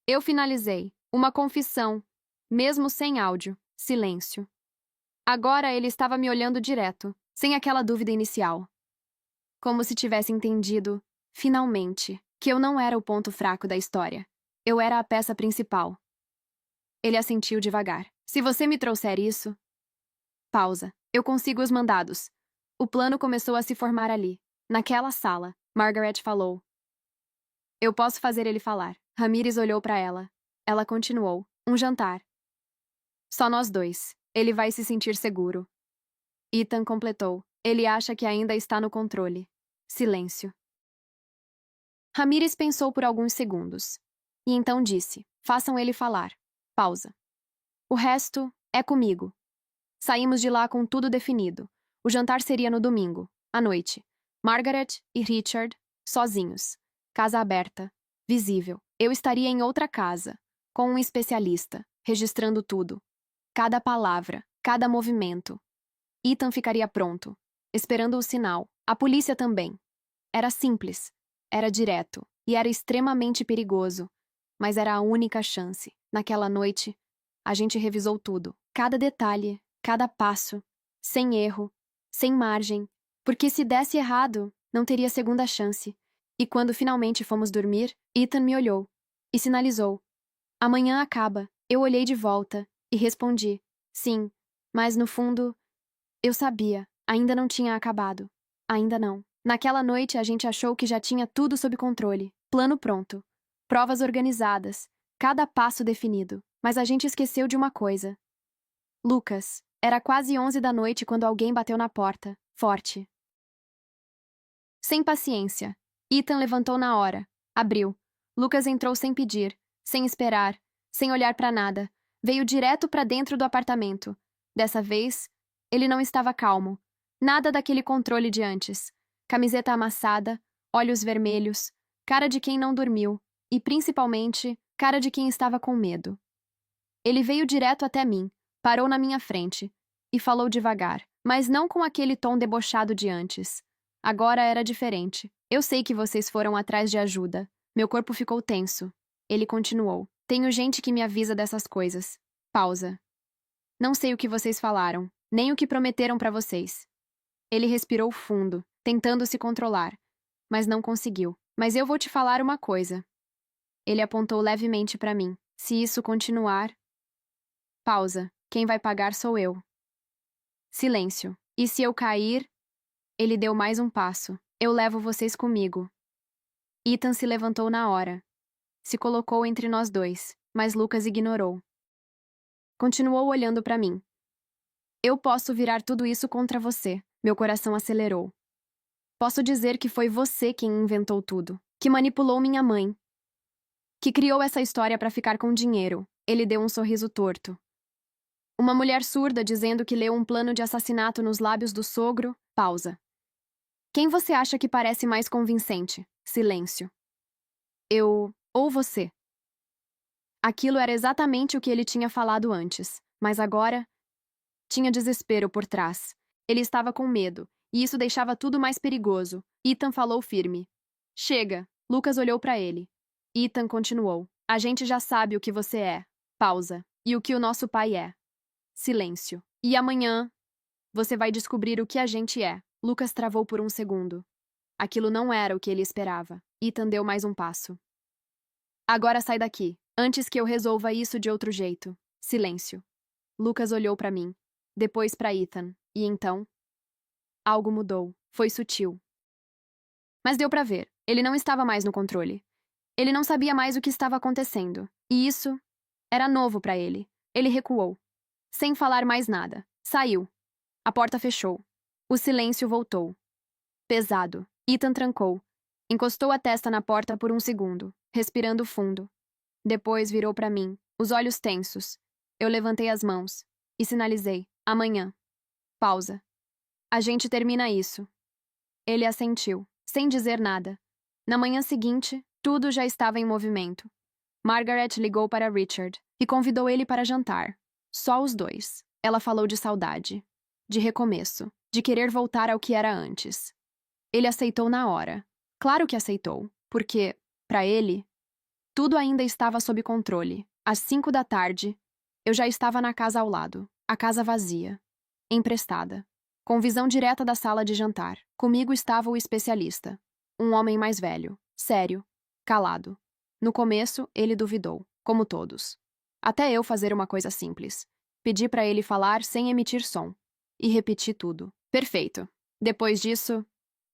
Eu finalizei. Uma confissão, mesmo sem áudio. Silêncio. Agora ele estava me olhando direto, sem aquela dúvida inicial. Como se tivesse entendido, finalmente, que eu não era o ponto fraco da história. Eu era a peça principal. Ele assentiu devagar. Se você me trouxer isso... Pausa. Eu consigo os mandados. O plano começou a se formar ali, naquela sala. Margaret falou. Eu posso fazer ele falar. Ramírez olhou para ela. Ela continuou. Um jantar. Só nós dois. Ele vai se sentir seguro. Ethan completou. Ele acha que ainda está no controle. Silêncio. Ramírez pensou por alguns segundos. E então disse: façam ele falar. Pausa. O resto é comigo. Saímos de lá com tudo definido. O jantar seria no domingo, à noite. Margaret e Richard, sozinhos. Casa aberta, visível. Eu estaria em outra casa, com um especialista, registrando tudo. Cada palavra, cada movimento. Ethan ficaria pronto, esperando o sinal. A polícia também. Era simples, era direto e era extremamente perigoso, mas era a única chance. Naquela noite, a gente revisou tudo, cada detalhe, cada passo, sem erro, sem margem, porque se desse errado, não teria segunda chance. E quando finalmente fomos dormir, Ethan me olhou e sinalizou: amanhã acaba. Eu olhei de volta e respondi: sim, mas no fundo, eu sabia, ainda não tinha acabado. Ainda não. Naquela noite a gente achou que já tinha tudo sob controle, plano pronto, provas organizadas, cada passo definido. Mas a gente esqueceu de uma coisa. Lucas. Era quase 11 da noite quando alguém bateu na porta, forte. Sem paciência. Ethan levantou na hora. Abriu. Lucas entrou sem pedir, sem esperar, sem olhar para nada. Veio direto para dentro do apartamento. Dessa vez, ele não estava calmo. Nada daquele controle de antes. Camiseta amassada, olhos vermelhos, cara de quem não dormiu e, principalmente, cara de quem estava com medo. Ele veio direto até mim, parou na minha frente e falou devagar, mas não com aquele tom debochado de antes. Agora era diferente. Eu sei que vocês foram atrás de ajuda. Meu corpo ficou tenso. Ele continuou. Tenho gente que me avisa dessas coisas. Pausa. Não sei o que vocês falaram, nem o que prometeram para vocês. Ele respirou fundo, tentando se controlar, mas não conseguiu. Mas eu vou te falar uma coisa. Ele apontou levemente para mim. Se isso continuar... Pausa. Quem vai pagar sou eu. Silêncio. E se eu cair? Ele deu mais um passo. Eu levo vocês comigo. Ethan se levantou na hora. Se colocou entre nós dois, mas Lucas ignorou. Continuou olhando para mim. Eu posso virar tudo isso contra você. Meu coração acelerou. Posso dizer que foi você quem inventou tudo, que manipulou minha mãe, que criou essa história para ficar com dinheiro. Ele deu um sorriso torto. Uma mulher surda dizendo que leu um plano de assassinato nos lábios do sogro. Pausa. Quem você acha que parece mais convincente? Silêncio. Eu ou você? Aquilo era exatamente o que ele tinha falado antes, mas agora tinha desespero por trás. Ele estava com medo, e isso deixava tudo mais perigoso. Ethan falou firme. Chega. Lucas olhou para ele. Ethan continuou. A gente já sabe o que você é. Pausa. E o que o nosso pai é. Silêncio. E amanhã, você vai descobrir o que a gente é. Lucas travou por um segundo. Aquilo não era o que ele esperava. Ethan deu mais um passo. Agora sai daqui, antes que eu resolva isso de outro jeito. Silêncio. Lucas olhou para mim, depois para Ethan, e então... Algo mudou. Foi sutil. Mas deu para ver. Ele não estava mais no controle. Ele não sabia mais o que estava acontecendo. E isso era novo para ele. Ele recuou. Sem falar mais nada. Saiu. A porta fechou. O silêncio voltou. Pesado. Ethan trancou. Encostou a testa na porta por um segundo, respirando fundo. Depois virou para mim, os olhos tensos. Eu levantei as mãos e sinalizei. Amanhã. Pausa. A gente termina isso. Ele assentiu, sem dizer nada. Na manhã seguinte, tudo já estava em movimento. Margaret ligou para Richard e convidou ele para jantar. Só os dois. Ela falou de saudade, de recomeço, de querer voltar ao que era antes. Ele aceitou na hora. Claro que aceitou, porque, para ele, tudo ainda estava sob controle. Às 5 da tarde, eu já estava na casa ao lado, a casa vazia, emprestada, com visão direta da sala de jantar. Comigo estava o especialista, um homem mais velho, sério, calado. No começo, ele duvidou, como todos. Até eu fazer uma coisa simples. Pedi para ele falar sem emitir som. E repeti tudo. Perfeito. Depois disso,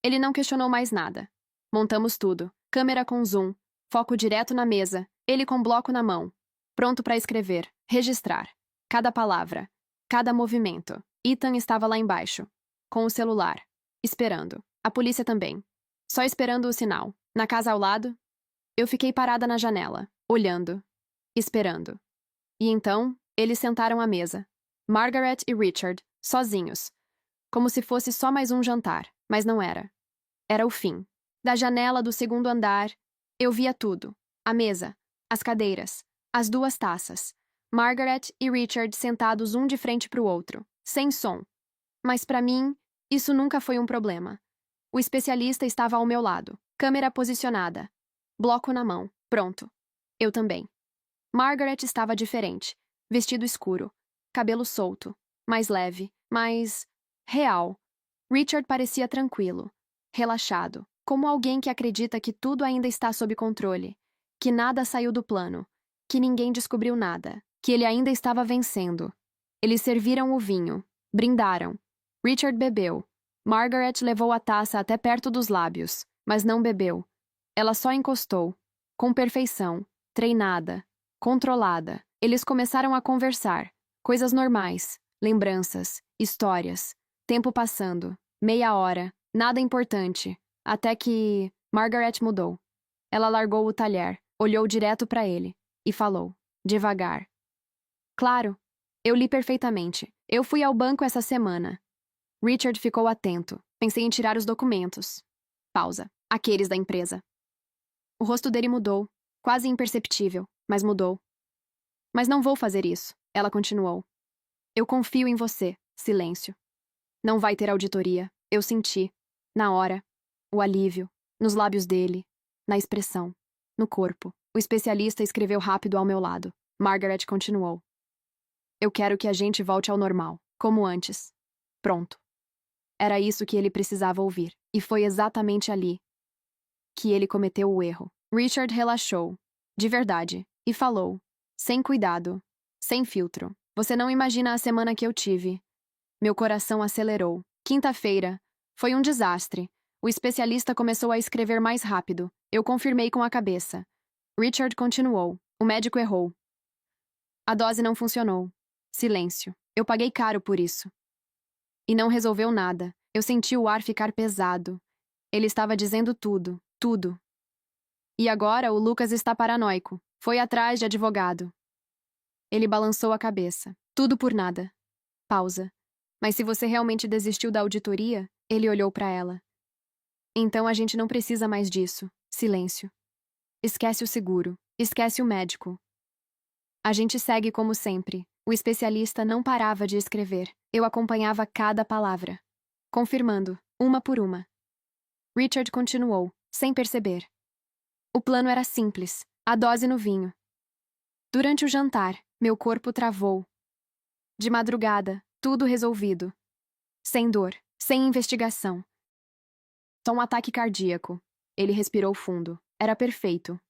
ele não questionou mais nada. Montamos tudo. Câmera com zoom, foco direto na mesa, ele com bloco na mão. Pronto para escrever, registrar. Cada palavra. cada movimento. Ethan estava lá embaixo, com o celular, esperando. A polícia também. Só esperando o sinal. Na casa ao lado, eu fiquei parada na janela, olhando, esperando. E então, eles sentaram à mesa. Margaret e Richard, sozinhos. Como se fosse só mais um jantar, mas não era. Era o fim. Da janela do segundo andar, eu via tudo. A mesa, as cadeiras, as duas taças. Margaret e Richard sentados um de frente para o outro, sem som. Mas para mim, isso nunca foi um problema. O especialista estava ao meu lado, câmera posicionada, bloco na mão, pronto. Eu também. Margaret estava diferente, vestido escuro, cabelo solto, mais leve, mais real. Richard parecia tranquilo, relaxado, como alguém que acredita que tudo ainda está sob controle, que nada saiu do plano, que ninguém descobriu nada, que ele ainda estava vencendo. Eles serviram o vinho, brindaram. Richard bebeu. Margaret levou a taça até perto dos lábios, mas não bebeu. Ela só encostou, com perfeição, treinada, controlada. Eles começaram a conversar, coisas normais, lembranças, histórias, tempo passando, meia hora, nada importante, até que Margaret mudou. Ela largou o talher, olhou direto para ele e falou, devagar. Claro, eu li perfeitamente. Eu fui ao banco essa semana. Richard ficou atento. Pensei em tirar os documentos. Pausa. Aqueles da empresa. O rosto dele mudou, quase imperceptível, mas mudou. Mas não vou fazer isso, ela continuou. Eu confio em você. Silêncio. Não vai ter auditoria. Eu senti. Na hora. O alívio. Nos lábios dele. Na expressão. No corpo. O especialista escreveu rápido ao meu lado. Margaret continuou. Eu quero que a gente volte ao normal, como antes. Pronto. Era isso que ele precisava ouvir. E foi exatamente ali que ele cometeu o erro. Richard relaxou. De verdade. E falou. Sem cuidado. Sem filtro. Você não imagina a semana que eu tive. Meu coração acelerou. Quinta-feira. Foi um desastre. O especialista começou a escrever mais rápido. Eu confirmei com a cabeça. Richard continuou. O médico errou. A dose não funcionou. Silêncio. Eu paguei caro por isso. E não resolveu nada. Eu senti o ar ficar pesado. Ele estava dizendo tudo. Tudo. E agora o Lucas está paranoico. Foi atrás de advogado. Ele balançou a cabeça. Tudo por nada. Pausa. Mas se você realmente desistiu da auditoria, ele olhou para ela. Então a gente não precisa mais disso. Silêncio. Esquece o seguro. Esquece o médico. A gente segue como sempre. O especialista não parava de escrever. Eu acompanhava cada palavra. Confirmando, uma por uma. Richard continuou, sem perceber. O plano era simples. A dose no vinho. Durante o jantar, meu corpo travou. De madrugada, tudo resolvido. Sem dor, sem investigação. Só um ataque cardíaco. Ele respirou fundo. Era perfeito.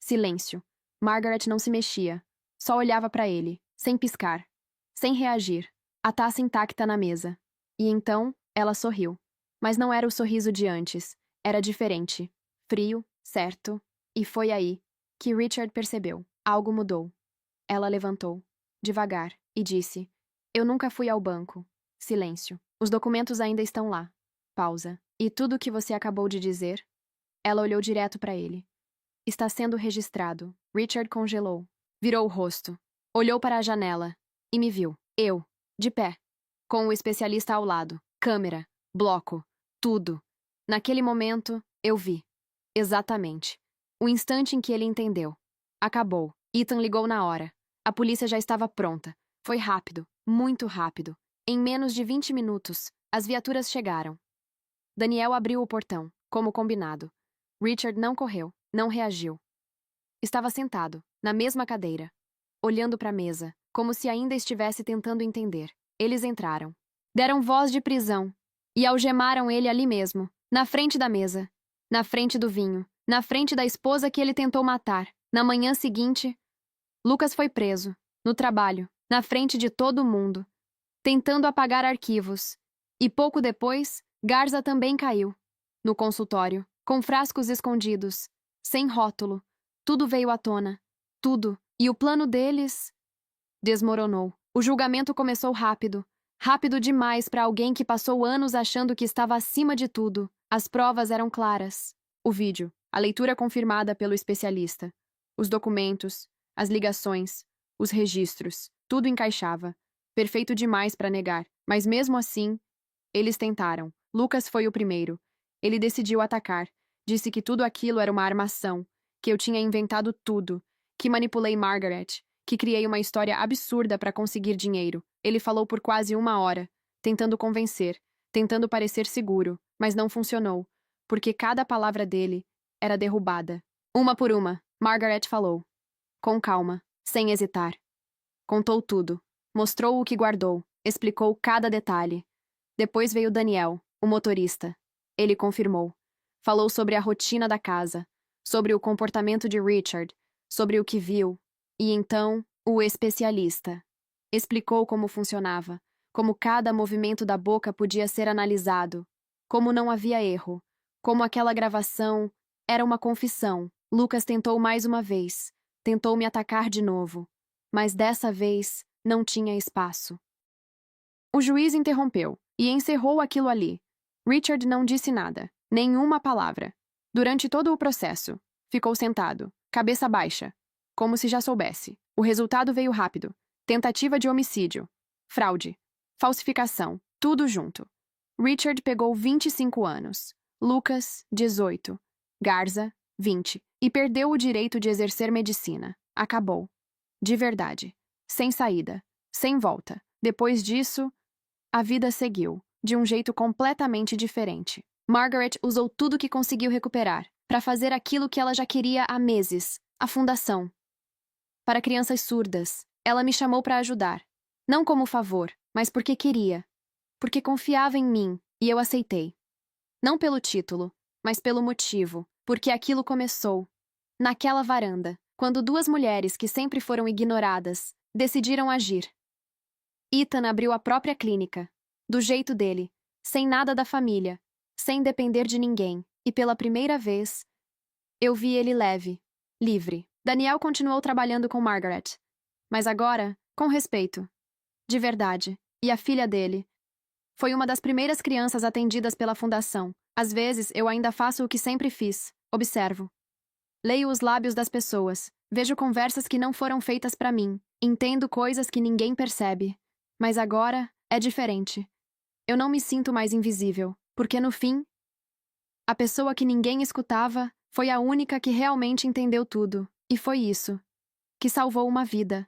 Silêncio. Margaret não se mexia. Só olhava para ele, sem piscar. Sem reagir. A taça intacta na mesa. E então, ela sorriu. Mas não era o sorriso de antes. Era diferente. Frio, certo. E foi aí que Richard percebeu. Algo mudou. Ela levantou, devagar, e disse: Eu nunca fui ao banco. Silêncio. Os documentos ainda estão lá. Pausa. E tudo o que você acabou de dizer? Ela olhou direto para ele. Está sendo registrado. Richard congelou. Virou o rosto. Olhou para a janela. E me viu. Eu, de pé. Com o especialista ao lado. Câmera. Bloco. Tudo. Naquele momento, eu vi. Exatamente. O instante em que ele entendeu. Acabou. Ethan ligou na hora. A polícia já estava pronta. Foi rápido. Muito rápido. Em menos de 20 minutos, as viaturas chegaram. Daniel abriu o portão, como combinado. Richard não correu, não reagiu. Estava sentado, na mesma cadeira, olhando para a mesa, como se ainda estivesse tentando entender. Eles entraram. Deram voz de prisão e algemaram ele ali mesmo, na frente da mesa, na frente do vinho, na frente da esposa que ele tentou matar. Na manhã seguinte, Lucas foi preso, no trabalho, na frente de todo mundo, tentando apagar arquivos. E pouco depois, Garza também caiu, no consultório, com frascos escondidos, sem rótulo. Tudo veio à tona. Tudo. E o plano deles desmoronou. O julgamento começou rápido. Rápido demais para alguém que passou anos achando que estava acima de tudo. As provas eram claras. O vídeo, a leitura confirmada pelo especialista, os documentos, as ligações, os registros, tudo encaixava. Perfeito demais para negar, mas mesmo assim, eles tentaram. Lucas foi o primeiro. Ele decidiu atacar. Disse que tudo aquilo era uma armação, que eu tinha inventado tudo, que manipulei Margaret, que criei uma história absurda para conseguir dinheiro. Ele falou por quase 1 hora, tentando convencer, tentando parecer seguro, mas não funcionou, porque cada palavra dele era derrubada. Uma por uma, Margaret falou. Com calma, sem hesitar. Contou tudo. Mostrou o que guardou. Explicou cada detalhe. Depois veio Daniel, o motorista. Ele confirmou. Falou sobre a rotina da casa, sobre o comportamento de Richard, sobre o que viu. E então, o especialista. Explicou como funcionava, como cada movimento da boca podia ser analisado, como não havia erro, como aquela gravação era uma confissão. Lucas tentou mais uma vez, tentou me atacar de novo, mas dessa vez não tinha espaço. O juiz interrompeu e encerrou aquilo ali. Richard não disse nada, nenhuma palavra. Durante todo o processo, ficou sentado, cabeça baixa, como se já soubesse. O resultado veio rápido. Tentativa de homicídio, fraude, falsificação, tudo junto. Richard pegou 25 anos, Lucas, 18, Garza, 20, e perdeu o direito de exercer medicina. Acabou. De verdade. Sem saída. Sem volta. Depois disso, a vida seguiu, de um jeito completamente diferente. Margaret usou tudo que conseguiu recuperar para fazer aquilo que ela já queria há meses, a fundação. Para crianças surdas, ela me chamou para ajudar. Não como favor, mas porque queria. Porque confiava em mim, e eu aceitei. Não pelo título, mas pelo motivo, porque aquilo começou. Naquela varanda, quando duas mulheres que sempre foram ignoradas decidiram agir. Ethan abriu a própria clínica, do jeito dele, sem nada da família, sem depender de ninguém, e pela primeira vez, eu vi ele leve, livre. Daniel continuou trabalhando com Margaret, mas agora, com respeito. De verdade. E a filha dele foi uma das primeiras crianças atendidas pela fundação. Às vezes, eu ainda faço o que sempre fiz. Observo. Leio os lábios das pessoas. Vejo conversas que não foram feitas para mim. Entendo coisas que ninguém percebe. Mas agora é diferente. Eu não me sinto mais invisível, porque no fim, a pessoa que ninguém escutava foi a única que realmente entendeu tudo. E foi isso que salvou uma vida.